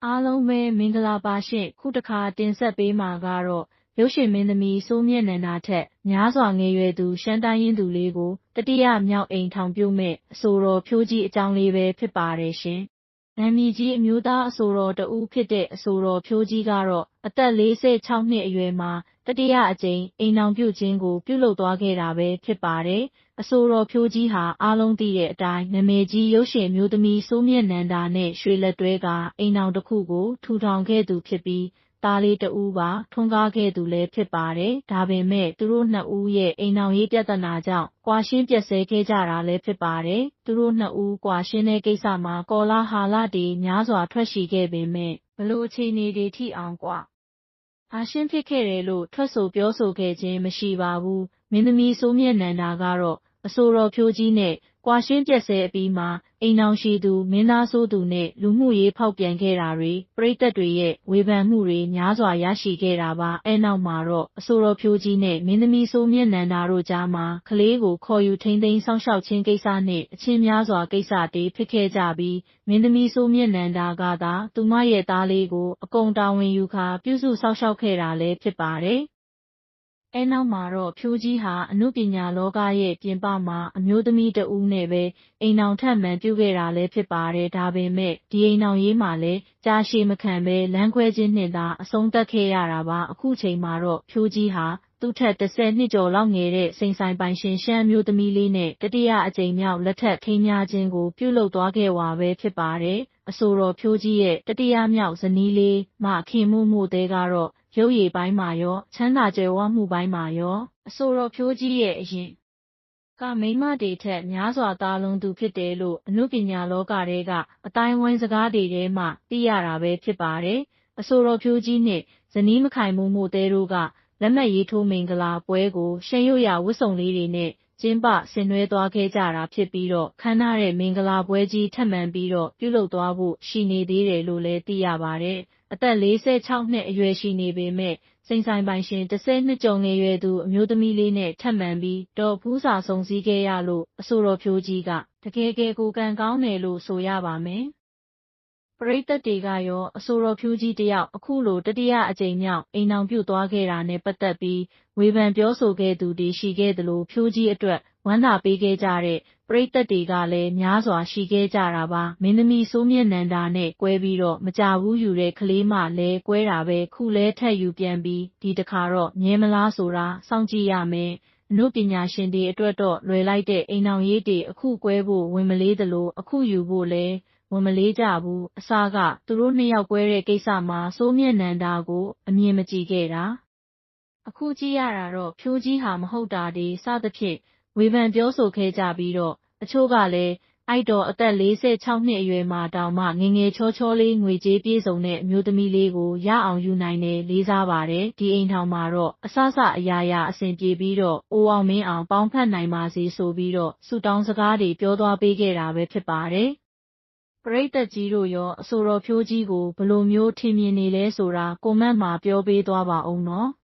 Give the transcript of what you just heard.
အားလုံးပဲမင်္ဂလာပါရှင့်ခုတစ်ခါတင်ဆက်ပေးမှာကတော့ရုပ်ရှင်မင်းသမီးစိုးမြင့်နန္ဒာထက်များစွာငယ်ရွယ်သူရှမ်းတိုင်းရင်းသူလေးကိုတတိယမြောက်အိမ်ထောင်ပြုမဲ့အဆိုတော်ဖြိုးကြီးအကြောင်းလေးပဲဖြစ်ပါတယ်ရှင်။နာမည်ကြီးအမျိုးသားအဆိုတော်တဦးဖြစ်တဲ့အဆိုတော်ဖြိုးကြီးကတော့အသက်46နှစ်အရွယ်မှာတတိယအကြိမ်အိမ်ထောင်ပြုခြင်းကိုပြုလုပ်သွားခဲ့တာပဲဖြစ်ပါတယ်။အဆိုတော်ဖြိုးကြီးဟာအားလုံးသိတဲ့အတိုင်းနာမည်ကြီးရုပ်ရှင်မျိုးသမီးစိုးမြင့်နန္ဒာနဲ့ရွှေလက်တွဲကအိမ်ထောင်တစ်ခုကိုထူထောင်ခဲ့သူဖြစ်ပြီးသားလေးတဦးပါထွန်းကားခဲ့သူလည်းဖြစ်ပါတယ်။ဒါပေမဲ့သူတို့နှစ်ဦးရဲ့အိမ်ထောင်ရေးပြဿနာကြောင့်ကွာရှင်းပျက်ဆဲခဲ့ကြတာလည်းဖြစ်ပါတယ်။သူတို့နှစ်ဦးကွာရှင်းတဲ့ကိစ္စမှာကောလာဟလတွေများစွာထွက်ရှိခဲ့ပေမဲ့ဘလို့အခြေအနေတွေထိအောင်ကွာရှင်းဖြစ်ခဲ့တယ်လို့ထွက်ဆိုပြောဆိုခဲ့ခြင်းမရှိပါဘူး။မင်းသမီးစိုးမြင့်နန္ဒာကတော့အဆိုတော်ဖြိုးကြီးနဲ့ကွာရှင်းပျက်ဆဲအပြီးမှာအိမ်ထောင်ရှိသူမင်းသားဆိုသူနဲ့လူမှုရေးဖောက်ပြန်ခဲ့တာတွေပရိသတ်တွေရဲ့ဝေဖန်မှုတွေများစွာရရှိခဲ့တာပါ။နောက်မှာတော့အဆိုတော်ဖြိုးကြီးနဲ့မင်းသမီးစိုးမြင့်နန္ဒာတို့ကြားမှာကလေးကိုခေါ်ယူထိန်းသိမ်းစောင့်ရှောက်ခြင်းကိစ္စနဲ့အချင်းများစွာကိစ္စတွေဖြစ်ခဲ့ကြပြီးမင်းသမီးစိုးမြင့်နန္ဒာကသာသူမရဲ့သားလေးကိုအကုန်တာဝန်ယူခါပြုစုစောင့်ရှောက်ခဲ့တာလည်းဖြစ်ပါတယ်။နောက်မှာတော့ဖြိုးကြီးဟာအနုပညာလောကရဲ့ပြင်ပမှာအမျိုးသမီးတဦးနဲ့ပဲအိမ်ထောင်ထပ်မံပြုခဲ့တာလည်းဖြစ်ပါတယ်။ဒါပေမဲ့ဒီအိမ်ထောင်ရေးမှာလည်းကြာရှည်မခံပဲလမ်းခွဲခြင်းနှင့်သာအဆုံးသတ်ခဲ့ရတာပါ။အခုချိန်မှာတော့ဖြိုးကြီးဟာသူ့ထက်10နှစ်ကျော်လောက်ငယ်တဲ့စိန်ဆိုင်ပိုင်ရှင်ရှမ်းအမျိုးသမီးလေးနဲ့တတိယအကြိမ်မြောက်လက်ထပ်ထိမ်းမြားခြင်းကိုပြုလုပ်သွားခဲ့ဝါပဲဖြစ်ပါတယ်။အဆိုတော်ဖြိုးကြီးရဲ့တတိယမြောက်ဇနီးလေးမခင်မှုသဲကတော့ရုပ်ရည်ပိုင်းမှာရောချမ်းသာကြွယ်ဝမှုပိုင်းမှာရောအဆိုတော်ဖြိုးကြီးရဲ့အရင်မိန်းမတွေထက်များစွာသာလွန်သူဖြစ်တယ်လို့အနုပညာလောကထဲကအတိုင်းအဝိုင်းစကားတွေထဲမှသိရတာပဲဖြစ်ပါတယ်။အဆိုတော်ဖြိုးကြီးနဲ့ဇနီးမခိုင်မှုသဲတို့ကလက်မှတ်ရေးထိုးမင်္ဂလာပွဲကိုရှမ်းရိုးရာဝတ်စုံလေးတွေနဲ့ကျင်းပဆင်နွှဲသွားခဲ့ကြတာဖြစ်ပြီးတော့ခမ်းနားတဲ့မင်္ဂလာပွဲကြီးထပ်မံပြီးတော့ပြုလုပ်သွားဖို့ရှိနေသေးတယ်လို့လည်းသိရပါတယ်။အသက်46နှစ်အရွယ်ရှိနေပေမဲ့စိန်ဆိုင်ပိုင်ရှင်10နှစ်ကျော်ငယ်ရွယ်သူအမျိုးသမီးလေးနဲ့ထပ်မံပြီးတော့ဖူးစာဆုံစည်းခဲ့ရလို့အဆိုတော်ဖြိုးကြီးကတကယ်ကိုကံကောင်းတယ်လို့ဆိုရပါမယ်။ပရိသတ်တွေကရောအဆိုတော်ဖြိုးကြီးတယောက်အခုလိုတတိယအကြိမ်မြောက်အိမ်ထောင်ပြုသွားခဲ့တာနဲ့ပတ်သက်ပြီးဝေဖန်ပြောဆိုခဲ့သူတွေရှိခဲ့သလိုဖြိုးကြီးအတွက်ဝမ်းသာပေးခဲ့ကြတဲ့ပရိသတ်တွေကလည်းများစွာရှိခဲ့ကြတာပါ။မင်းသမီးစိုးမြင့်နန္ဒာနဲ့ကွဲပြီးတော့မကြဘူးယူတဲ့ကလေးမလည်းကွဲတာပဲခုလဲထက်ယူပြန်ပြီးဒီတခါတော့မြဲမလားဆိုတာစောင့်ကြည့်ရမယ်။အနုပညာရှင်တွေအတွက်တော့လွယ်လိုက်တဲ့အိမ်ထောင်ရေးတွေအခုကွဲဖို့ဝင်မလေးသလိုအခုယူဖို့လည်းဝင်မလေးကြဘူး။အစကသူတို့နှစ်ယောက်ကွဲတဲ့ကိစ္စမှာစိုးမြင့်နန္ဒာကိုအမြင်မကြည့်ခဲ့တာ။အခုကြည့်ရတာတော့ဖြိုးကြီးဟာမဟုတ်တာတွေစသဖြင့်ဝေဖန်ပြောဆိုခဲ့ကြပြီးတော့အချို့ကလည်းတော့အသက်46နှစ်အရွယ်မှာတောင်မှငယ်ငယ်ချောချောလေးငွေကြေးပြည့်စုံတဲ့အမျိုးသမီးလေးကိုရအောင်ယူနိုင်တယ်လေးစားပါတယ်။ဒီအိမ်ထောင်မှာတော့အစအရာရာအဆင်ပြေပြီးတော့အိုအောင်မင်းအောင်ပေါင်းဖက်နိုင်ပါစေဆိုပြီးတော့ဆုတောင်းစကားတွေပြောသွားပေးခဲ့တာပဲဖြစ်ပါတယ်။ပရိသတ်ကြီးတို့ရောအဆိုတော်ဖြိုးကြီးကိုဘယ်လိုမျိုးထင်မြင်နေလဲဆိုတာကွန်မန့်မှာပြောပေးသွားပါဦးနော်။